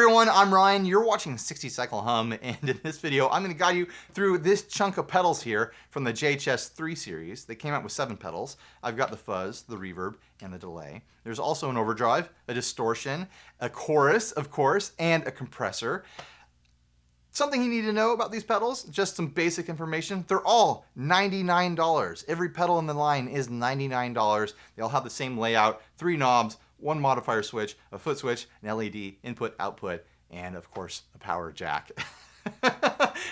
everyone, I'm Ryan. You're watching 60 Cycle Hum, and in this video, I'm going to guide you through this chunk of pedals here from the JHS 3 series. They came out with 7 pedals. I've got the fuzz, the reverb, and the delay. There's also an overdrive, a distortion, a chorus, of course, and a compressor. Something you need to know about these pedals, just some basic information. They're all $99. Every pedal in the line is $99. They all have the same layout, 3 knobs, 1 modifier switch, a foot switch, an LED, input, output, and of course, a power jack.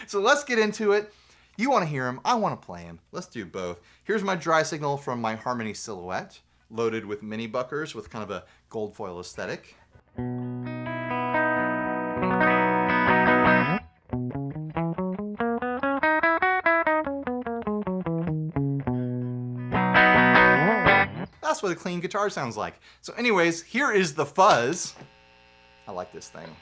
So let's get into it. You want to hear them, I want to play them. Let's do both. Here's my dry signal from my Harmony Silhouette, loaded with mini buckers with kind of a gold foil aesthetic. That's what a clean guitar sounds like. So anyways, here is the fuzz. I like this thing.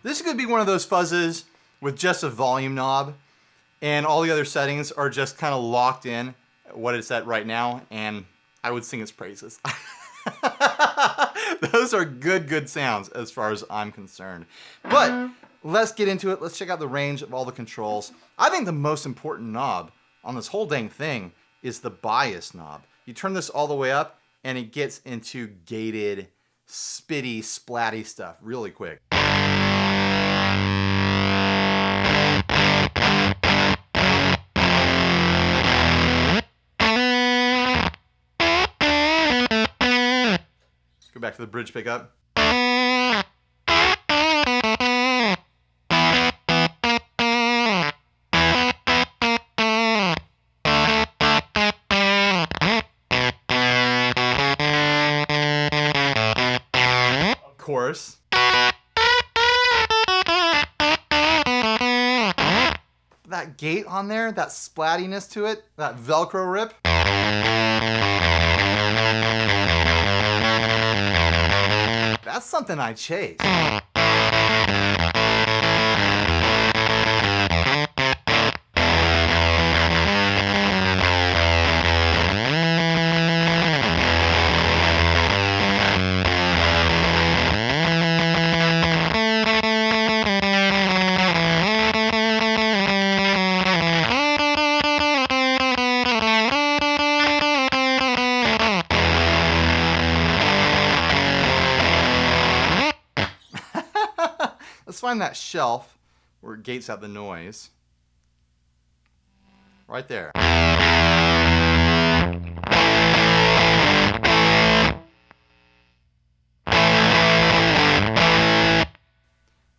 This could be one of those fuzzes with just a volume knob and all the other settings are just kind of locked in what it's at right now, and I would sing its praises. Those are good sounds as far as I'm concerned. But let's get into it. Let's check out the range of all the controls. I think the most important knob on this whole dang thing is the bias knob. You turn this all the way up and it gets into gated, spitty, splatty stuff really quick. Go back to the bridge pickup. Of course. That gate on there, that splattiness to it, that Velcro rip. That's something I chase. Let's find that shelf where it gates out the noise. Right there.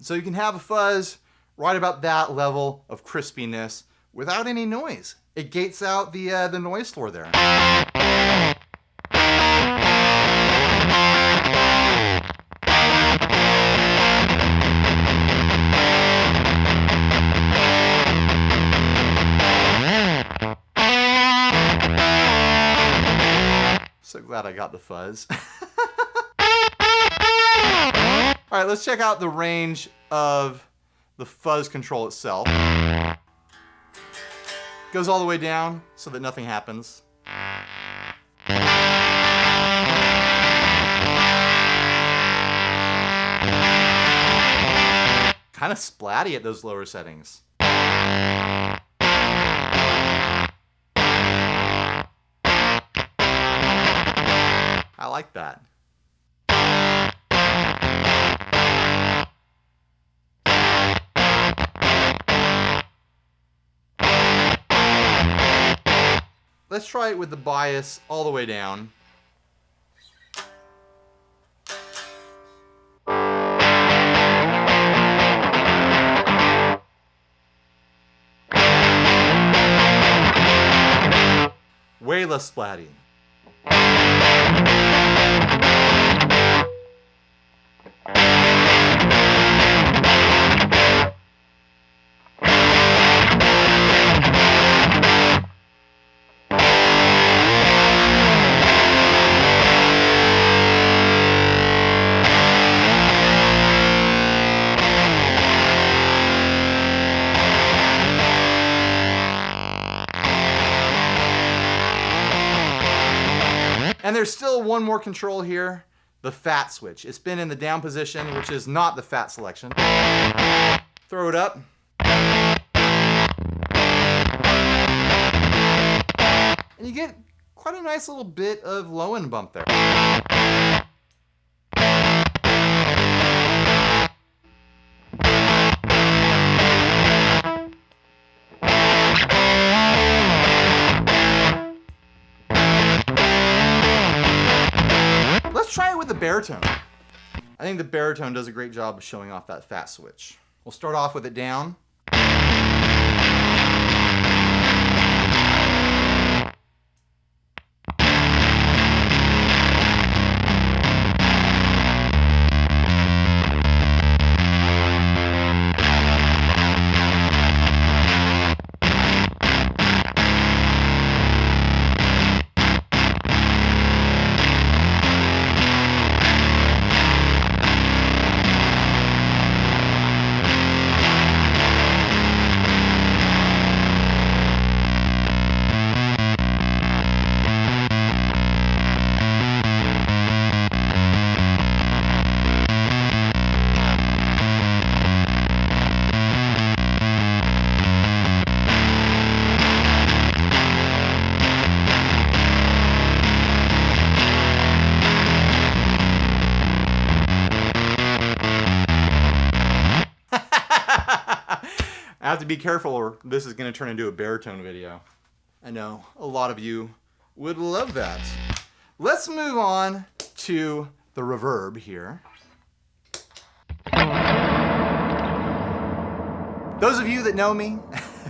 So you can have a fuzz right about that level of crispiness without any noise. It gates out the noise floor there. So glad I got the fuzz. All right, let's check out the range of the fuzz control itself. Goes all the way down so that nothing happens. kind of splatty at those lower settings. I like that. Let's try it with the bias all the way down. Way less splatty. And there's still one more control here, the fat switch. It's been in the down position, which is not the fat selection. Throw it up. And you get quite a nice little bit of low end bump there. Let's try it with the baritone. I think the baritone does a great job of showing off that fat switch. We'll start off with it down. I have to be careful or this is going to turn into a baritone video. I know a lot of you would love that. Let's move on to the reverb here. Those of you that know me,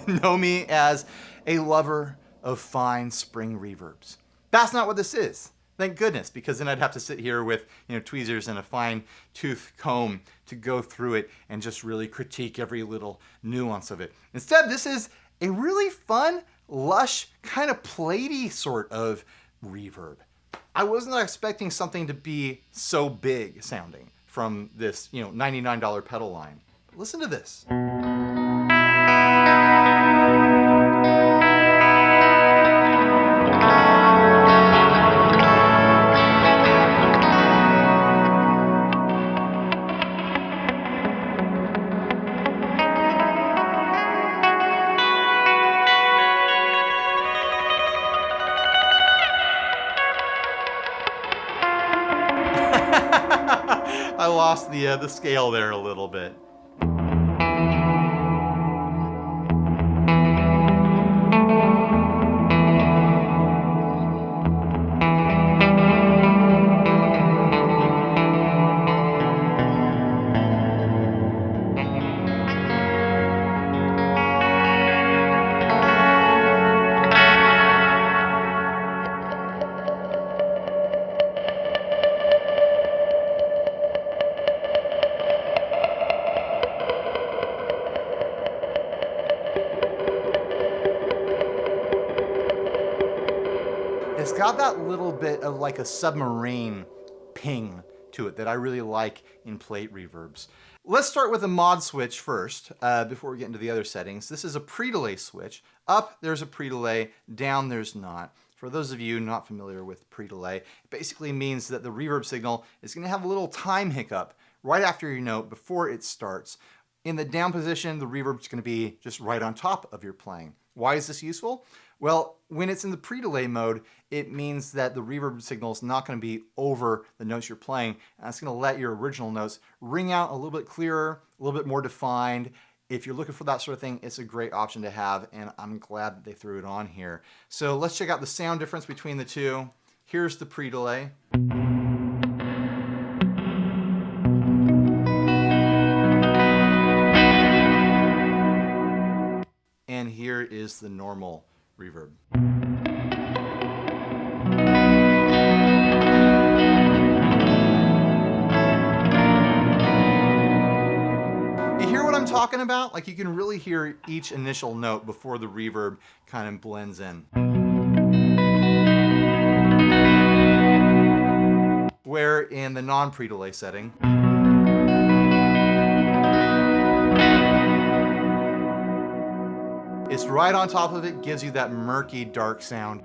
know me as a lover of fine spring reverbs. That's not what this is. Thank goodness, because then I'd have to sit here with tweezers and a fine tooth comb to go through it and just really critique every little nuance of it. Instead, this is a really fun, lush, kind of platey sort of reverb. I wasn't expecting something to be so big sounding from this $99 pedal line. But listen to this. I lost the scale there a little bit. It's got that little bit of like a submarine ping to it that I really like in plate reverbs. Let's start with a mod switch first before we get into the other settings. This is a pre-delay switch. Up, there's a pre-delay. Down, there's not. For those of you not familiar with pre-delay, it basically means that the reverb signal is going to have a little time hiccup right after your note before it starts. In the down position, the reverb's going to be just right on top of your playing. Why is this useful? Well, when it's in the pre-delay mode, it means that the reverb signal is not going to be over the notes you're playing, and it's going to let your original notes ring out a little bit clearer, a little bit more defined. If you're looking for that sort of thing, it's a great option to have, and I'm glad that they threw it on here. So let's check out the sound difference between the two. Here's the pre-delay. And here is the normal reverb. You hear what I'm talking about? Like, you can really hear each initial note before the reverb kind of blends in. Where in the non-pre-delay setting, it's right on top of it, gives you that murky, dark sound.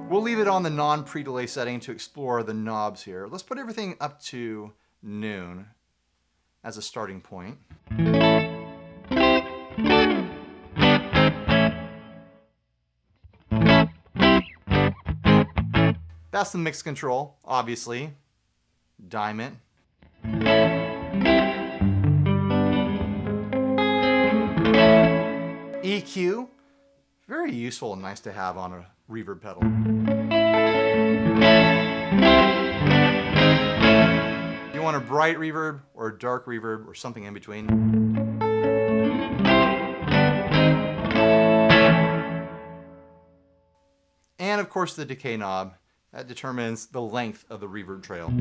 We'll leave it on the non-pre-delay setting to explore the knobs here. Let's put everything up to noon as a starting point. That's the mix control, obviously. Diamond. EQ, very useful and nice to have on a reverb pedal. You want a bright reverb or a dark reverb or something in between. And of course the decay knob. That determines the length of the reverb trail.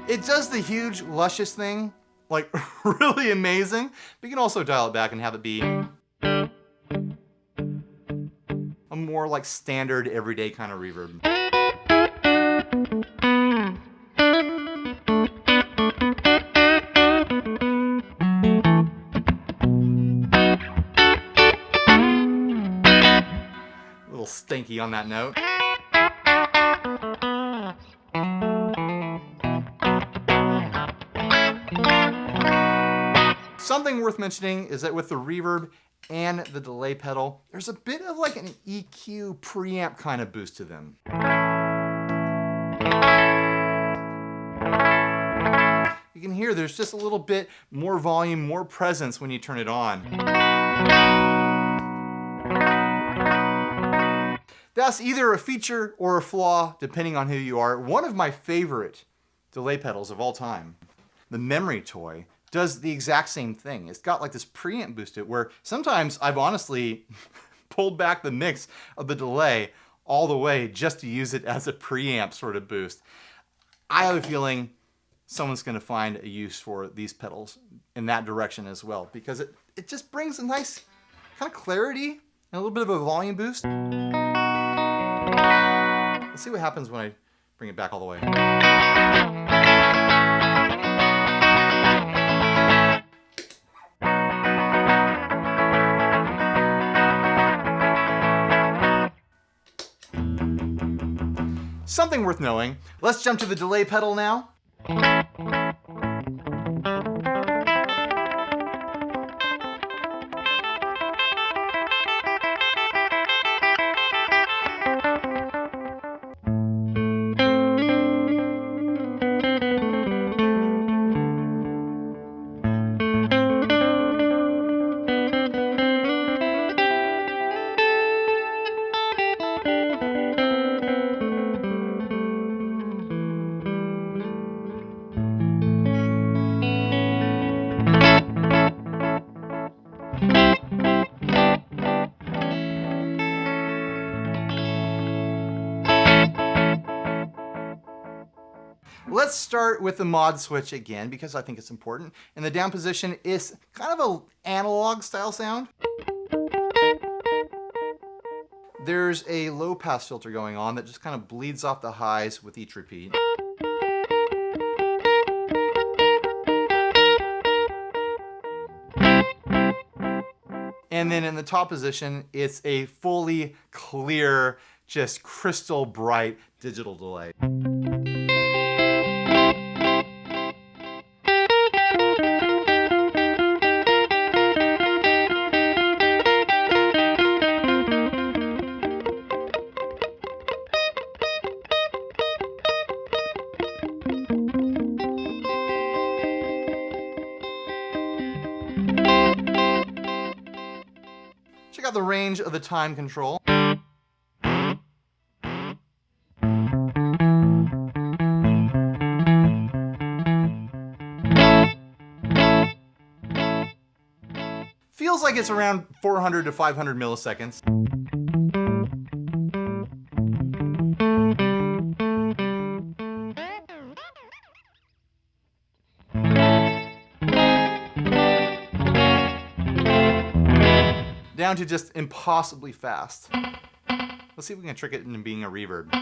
It does the huge, luscious thing, like really amazing, but you can also dial it back and have it be a more like standard, everyday kind of reverb. A little stinky on that note. Something worth mentioning is that with the reverb and the delay pedal, there's a bit of like an EQ preamp kind of boost to them. You can hear there's just a little bit more volume, more presence when you turn it on. That's either a feature or a flaw, depending on who you are. One of my favorite delay pedals of all time, the Memory Toy, does the exact same thing. It's got like this preamp boost to it where sometimes I've honestly pulled back the mix of the delay all the way just to use it as a preamp sort of boost. I have a feeling someone's going to find a use for these pedals in that direction as well, because it just brings a nice kind of clarity and a little bit of a volume boost. Let's see what happens when I bring it back all the way. Something worth knowing. Let's jump to the delay pedal now. Let's start with the mod switch again because I think it's important. In the down position is kind of an analog style sound. There's a low pass filter going on that just kind of bleeds off the highs with each repeat. And then in the top position, it's a fully clear, just crystal bright digital delay. Check out the range of the time control. Feels like it's around 400 to 500 milliseconds. Down to just impossibly fast. Let's see if we can trick it into being a reverb.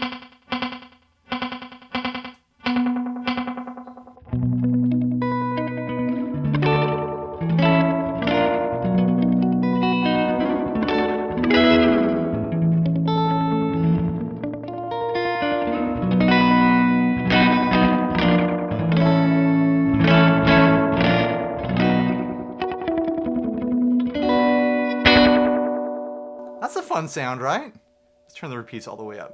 That's a fun sound, right? Let's turn the repeats all the way up.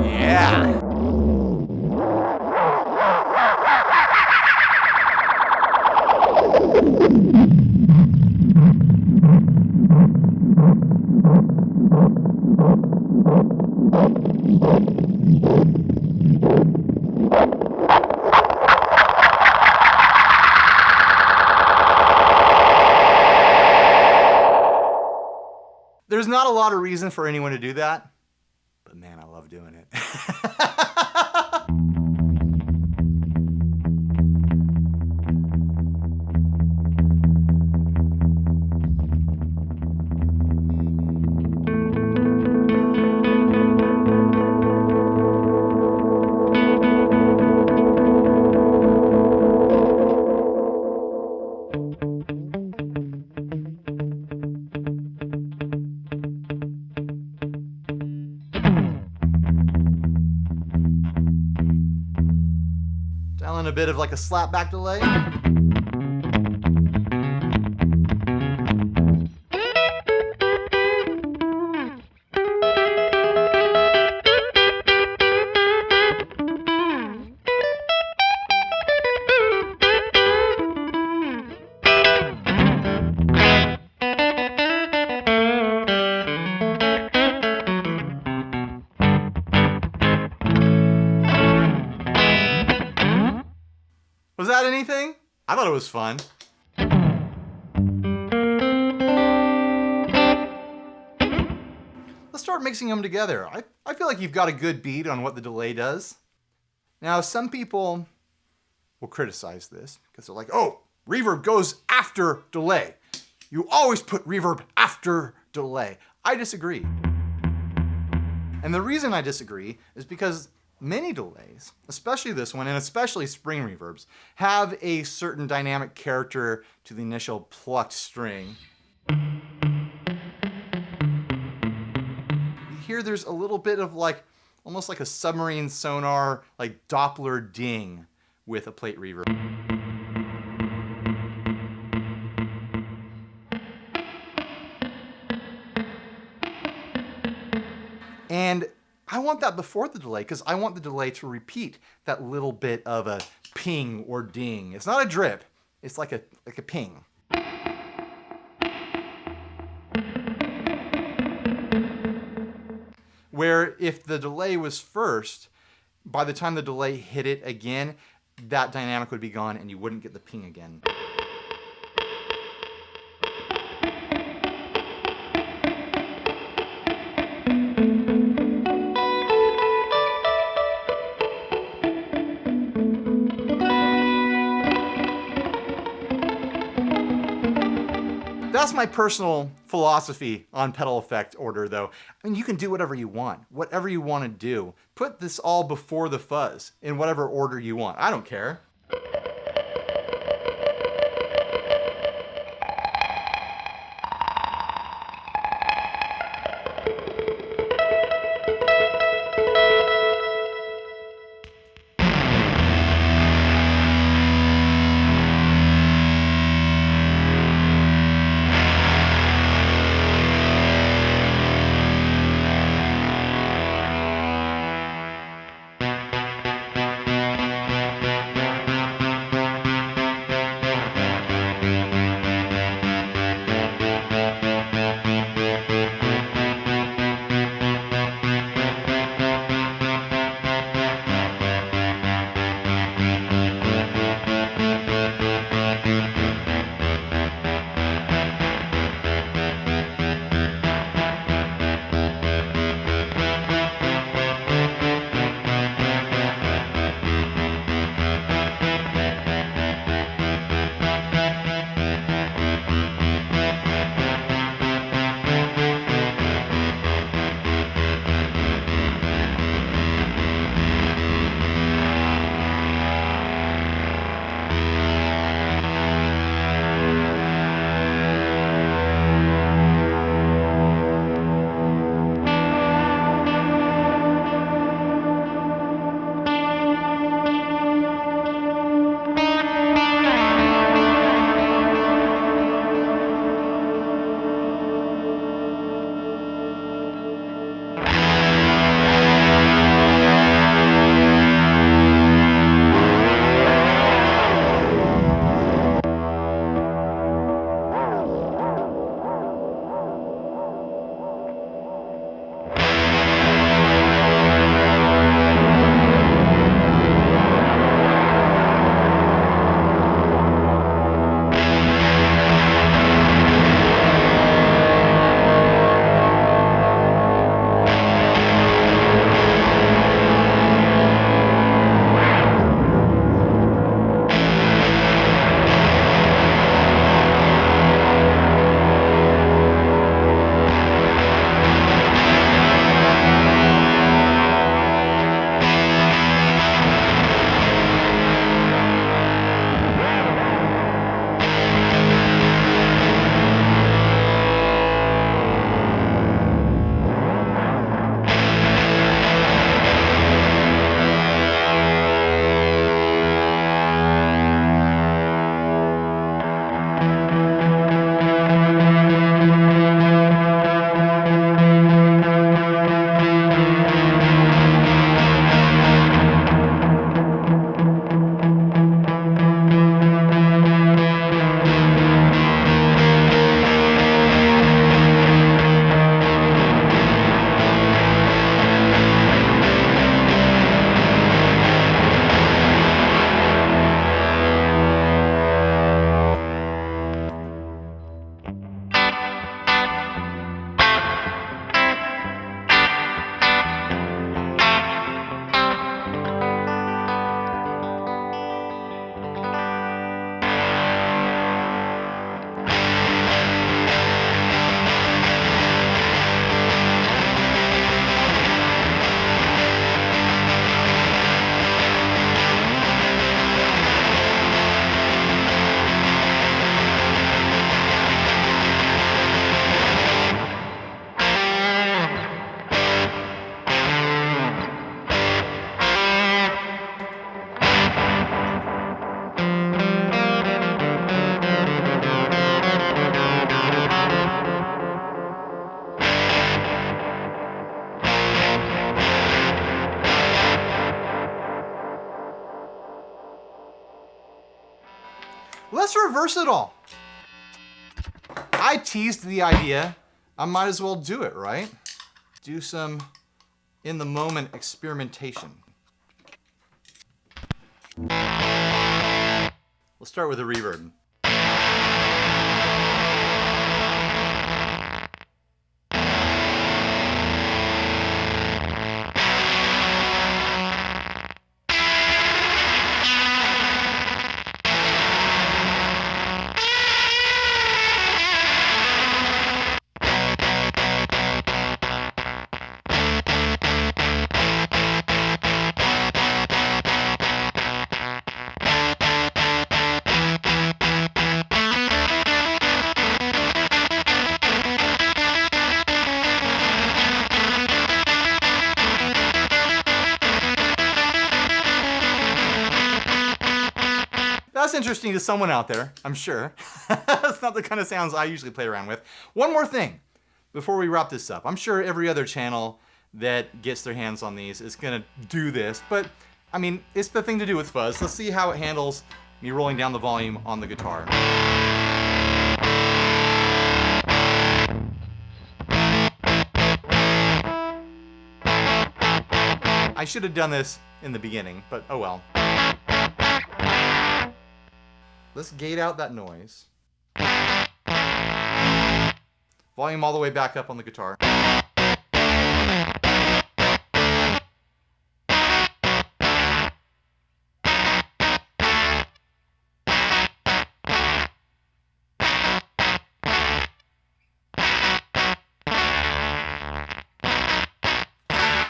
Yeah! There's not a lot of reason for anyone to do that, but man, I love doing it. Dial in a bit of like a slapback delay. Was that anything? I thought it was fun. Let's start mixing them together. I feel like you've got a good beat on what the delay does. Now, some people will criticize this because they're like, oh, reverb goes after delay. You always put reverb after delay. I disagree. And the reason I disagree is because many delays, especially this one, and especially spring reverbs, have a certain dynamic character to the initial plucked string. Here there's a little bit of like, almost like a submarine sonar, like Doppler ding with a plate reverb. And I want that before the delay because I want the delay to repeat that little bit of a ping or ding. It's not a drip, it's like a ping. Where if the delay was first, by the time the delay hit it again, that dynamic would be gone and you wouldn't get the ping again. That's my personal philosophy on pedal effect order, though. I mean, you can do whatever you want to do. Put this all before the fuzz in whatever order you want. I don't care. Let's reverse it all. I teased the idea. I might as well do it, right? Do some in-the-moment experimentation. Let's start with a reverb. interesting to someone out there, I'm sure. That's not the kind of sounds I usually play around with. One more thing before we wrap this up. I'm sure every other channel that gets their hands on these is gonna do this, but I mean, it's the thing to do with Fuzz. Let's see how it handles me rolling down the volume on the guitar. I should have done this in the beginning, but oh well. Let's gate out that noise. Volume all the way back up on the guitar.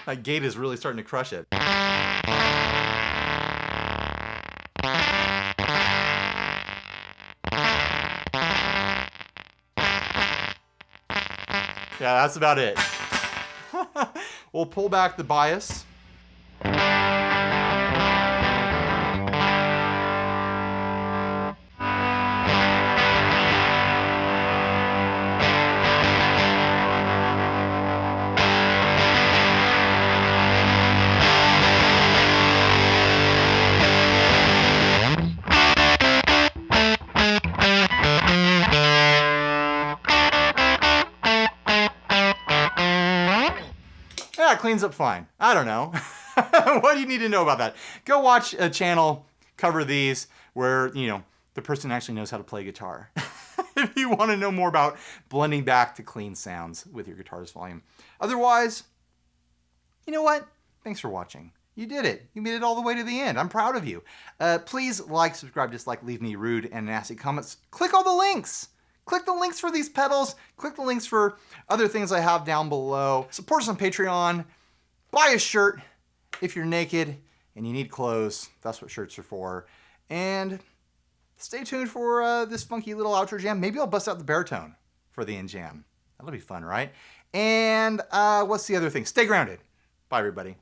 That gate is really starting to crush it. Yeah, that's about it. We'll pull back the bias. Yeah, it cleans up fine. I don't know. What do you need to know about that? Go watch a channel cover these where, you know, the person actually knows how to play guitar. If you want to know more about blending back to clean sounds with your guitar's volume. Otherwise, you know what? Thanks for watching. You did it. You made it all the way to the end. I'm proud of you. Please like, subscribe, dislike, leave me rude and nasty comments. Click all the links. Click the links for these pedals. Click the links for other things I have down below. Support us on Patreon. Buy a shirt if you're naked and you need clothes. That's what shirts are for. And stay tuned for this funky little outro jam. Maybe I'll bust out the baritone for the end jam. That'll be fun, right? And what's the other thing? Stay grounded. Bye, everybody.